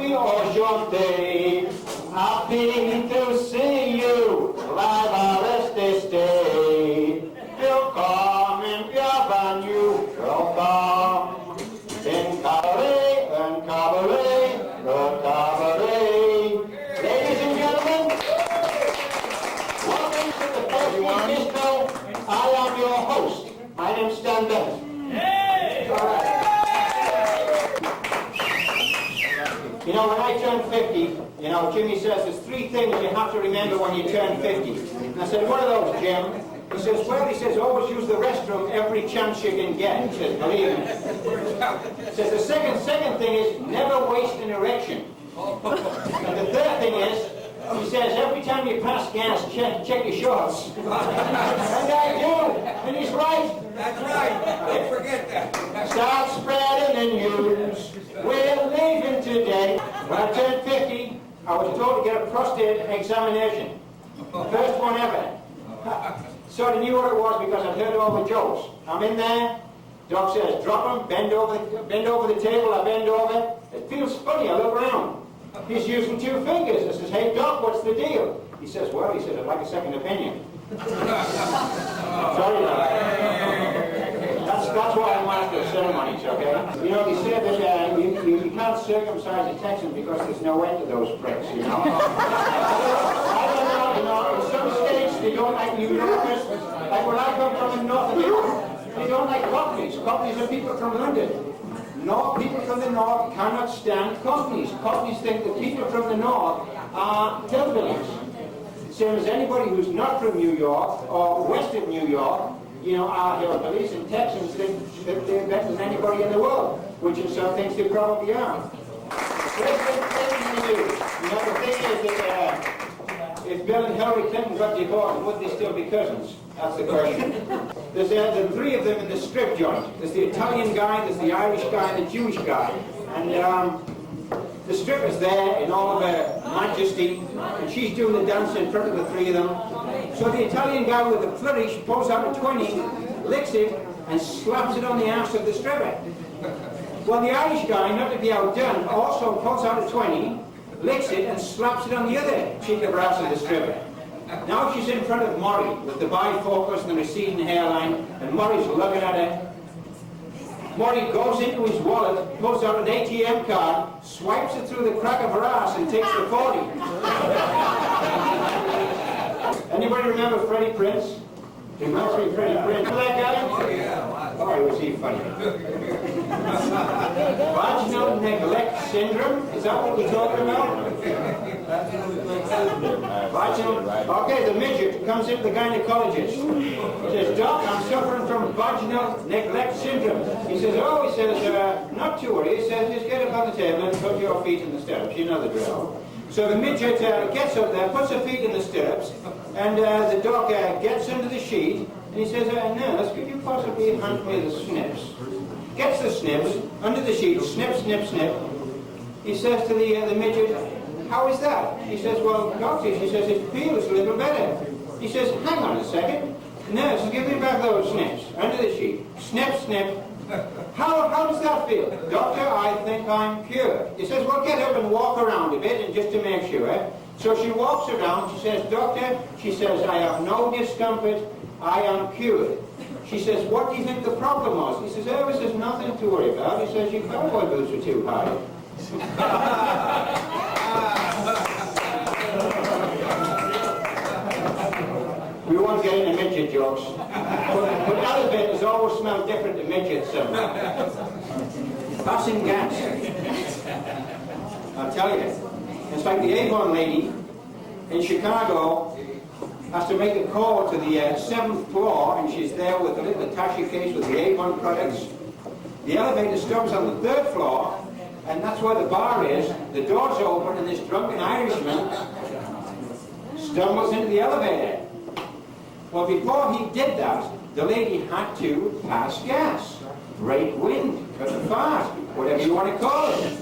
we enchanté. Happy to see you, live à rester stay. Welcome, bienvenue, welcome. In cabaret, un cabaret, un cabaret. Ladies and gentlemen, welcome to the first Bistro. I am your host. My name's Bennett. Hey! All right. You know, when I turned 50, you know, Jimmy says there's 3 things you have to remember when you turn 50. And I said, what are those, Jim? He says, well, he says, always use the restroom every chance you can get. He says, believe me. He says, the second thing is never waste an erection. And the third thing is, he says, every time you pass gas, check your shorts. And I do. And he's right. That's right. Don't forget that. Start spreading the news. We're leaving today. When I turned 50, I was told to get a prostate examination. First one ever. Sort of knew what it was because I'd heard all the jokes. I'm in there. Doc says, drop them, bend over the table. I bend over. It feels funny. I look around. He's using 2 fingers. I says, hey, Doc, what's the deal? He says, well, he said, I'd like a second opinion. Sorry, Doc. That's why I'm after ceremonies, okay? You know, they say that you can't circumcise a Texan because there's no end to those pricks, you know? I don't know, you know, in some states they don't like New Yorkers. Like when I come from the north of Europe, they don't like Cockneys. Cockneys are people from London. No, people from the north cannot stand Cockneys. Cockneys think that people from the north are hillbillies. Same as anybody who's not from New York or western New York, you know, are hillbillies, and Texans think that they're better than anybody in the world, which in some things they probably are. You know, the thing is that if Bill and Hillary Clinton got divorced, would they still be cousins? That's the question. There's the 3 of them in the strip joint. There's the Italian guy, there's the Irish guy, and the Jewish guy. And the stripper's there in all of her majesty, and she's doing the dance in front of the 3 of them. So the Italian guy with the flourish pulls out a 20, licks it, and slaps it on the ass of the stripper. Well, the Irish guy, not to be outdone, also pulls out a 20, licks it, and slaps it on the other cheek of her ass of the stripper. Now she's in front of Murray with the bifocals and the receding hairline, and Murray's looking at her. Murray goes into his wallet, pulls out an ATM card, swipes it through the crack of her ass, and takes the 40. Anybody remember Freddie Prinze? He must be Freddie Prinze. Remember that guy? Oh, yeah. Oh, was he funny. Vaginal neglect syndrome? Is that what we're talking about? Vaginal. Okay, the midget comes into the gynecologist. He says, Doc, I'm suffering from vaginal neglect syndrome. He says, oh, he says, not to worry. He says, just get up on the table and put your feet in the stirrups. You know the drill. So the midget gets up there, puts her feet in the stirrups, and the doc gets under the sheet, and he says, nurse, could you possibly hand me the snips? Gets the snips, under the sheet, snip, snip, snip. He says to the midget, how is that? He says, well, doctor, she says, it feels a little better. He says, hang on a second. Nurse, give me back those snips, under the sheet. Snip, snip. How does that feel? Doctor, I think I'm cured. He says, well, get up and walk around a bit, and just to make sure. So she walks around, she says, Doctor, she says, I have no discomfort, I am cured. She says, what do you think the problem was? He says, oh, there's nothing to worry about. He says, your cowboy boots are too high. We won't get into midget jokes. But elevators always smell different to midgets. Passing gas. I'll tell you. It's like the Avon lady in Chicago has to make a call to the 7th floor, and she's there with a little attaché case with the Avon products. The elevator stops on the 3rd floor, and that's where the bar is. The door's open, and this drunken Irishman stumbles into the elevator. Well, before he did that, the lady had to pass gas, break wind, cut a fart, whatever you want to call it.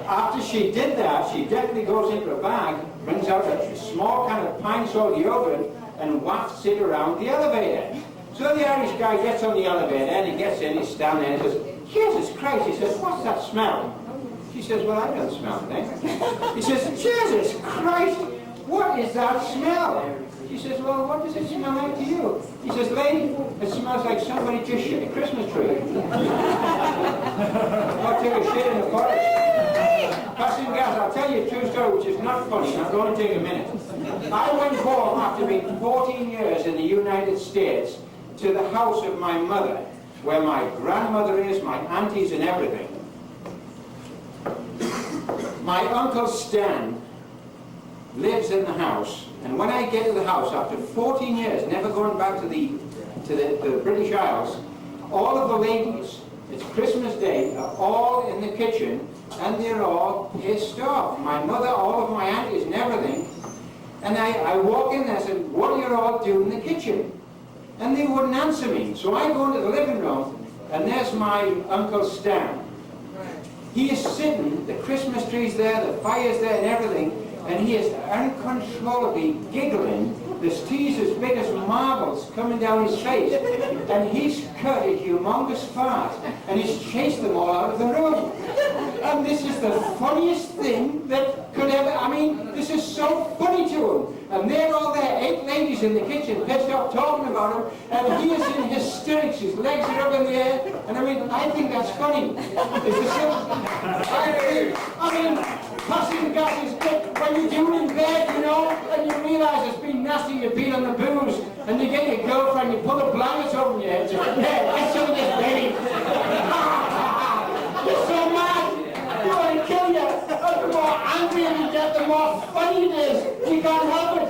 After she did that, she definitely goes into a bag, brings out a small kind of pine sol deodorant, and wafts it around the elevator. So the Irish guy gets on the elevator, and he gets in, he's standing there, and he says, Jesus Christ, he says, what's that smell? She says, well, I don't smell anything. He says, Jesus Christ, what is that smell? She says, well, what does it smell like to you? He says, lady, it smells like somebody just shit a Christmas tree. Or took a shit in the forest. Passing gas, I'll tell you a true story which is not funny. Now, go and take a minute. I went home after being 14 years in the United States to the house of my mother, where my grandmother is, my aunties and everything. My uncle Stan lives in the house, and when I get to the house after 14 years, never going back to the British Isles, all of the ladies, it's Christmas Day, are all in the kitchen, and they're all pissed off. My mother, all of my aunties and everything. And I walk in there and said, what are you all doing in the kitchen? And they wouldn't answer me. So I go into the living room, and there's my Uncle Stan. He is sitting, the Christmas tree's there, the fire's there and everything, and he is uncontrollably giggling. There's tears as big as marbles coming down his face. And he's cut a humongous fart, and he's chased them all out of the room. And this is the funniest thing that could ever, I mean, this is so funny to him. And they're all there, 8 ladies in the kitchen, pissed off talking about him, and he is in hysterics, his legs are up in the air, and I mean, I think that's funny. I mean, passing gas is good when you're doing in bed, you know, and you realise it's been nasty, you've been on the booze, and you get your girlfriend, you pull a blanket over your head, and you say, hey, get some of this, baby. You're so mad. You want to kill you. The more angry you get, the more funny it is. You can't help it.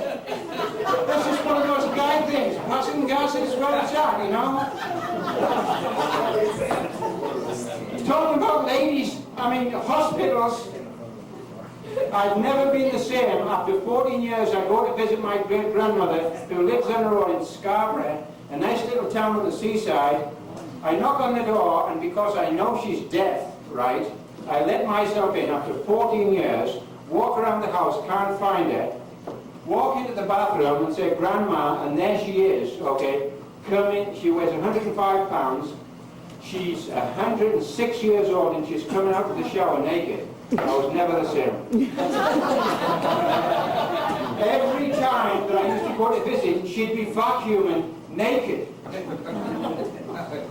That's just one of those guy things. Passing gas is well as that, you know. Talking about ladies, I mean, hospitals. I've never been the same. After 14 years, I go to visit my great-grandmother who lives on the road in Scarborough, a nice little town on the seaside. I knock on the door, and because I know she's deaf, right, I let myself in after 14 years, walk around the house, can't find her, walk into the bathroom and say, Grandma, and there she is, okay, come in, she weighs 105 pounds, she's 106 years old, and she's coming out of the shower naked. I was never the same. Every time that I used to go to visit, she'd be vacuuming naked.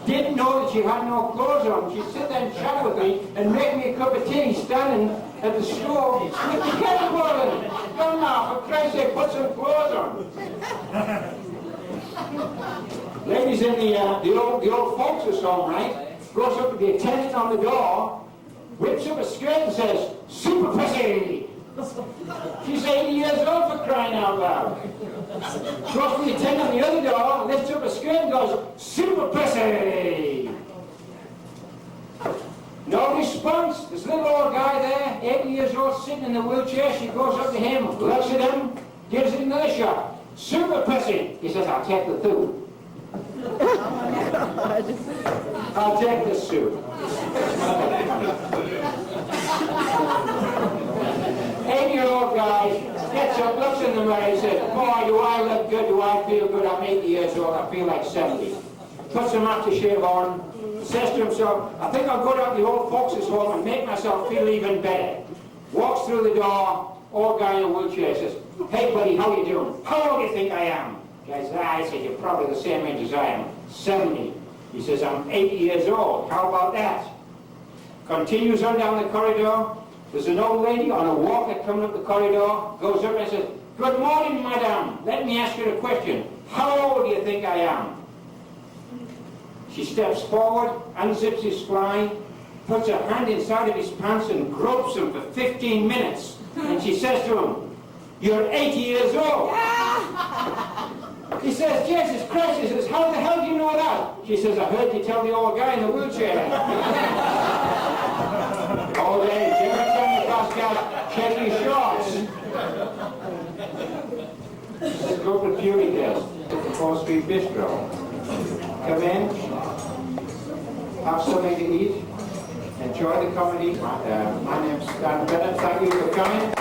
Didn't know that she had no clothes on. She'd sit there and chat with me and make me a cup of tea standing at the stove with the kettle boiling. Come now, for Christ's sake, put some clothes on. Ladies in the old folks' home, right, goes up to the attendant on the door, whips up a skirt and says, super pussy! She's 80 years old for crying out loud. Goes to the attendant on the other door, lifts up a skirt and goes, super pussy! No response. This little old guy there, 80 years old, sitting in the wheelchair, she goes up to him, looks at him, gives it another shot. Super pussy! He says, I'll take the two. I'll take the soup. 80-year-old guy gets up, looks in the mirror, and says, boy, do I look good, do I feel good, I'm 80 years old, I feel like 70. Puts some aftershave on, says to himself, I think I'll go down to the old folks' home and make myself feel even better. Walks through the door, old guy in a wheelchair, says, hey buddy, how you doing? How old do you think I am? Guy says, I said, you're probably the same age as I am, 70. He says, I'm 80 years old, how about that? Continues on down the corridor. There's an old lady on a walker coming up the corridor, goes up and says, good morning, madam. Let me ask you a question. How old do you think I am? She steps forward, unzips his fly, puts her hand inside of his pants and gropes him for 15 minutes. And she says to him, you're 80 years old. He says, Jesus Christ. He says, how the hell do you know that? She says, I heard you tell the old guy in the wheelchair. All day, every time you pass gas, check your shorts. Let's go for beauty test at the 4th Street Bistro. Come in, have something to eat, enjoy the comedy. My name's Bennett. Thank you for coming.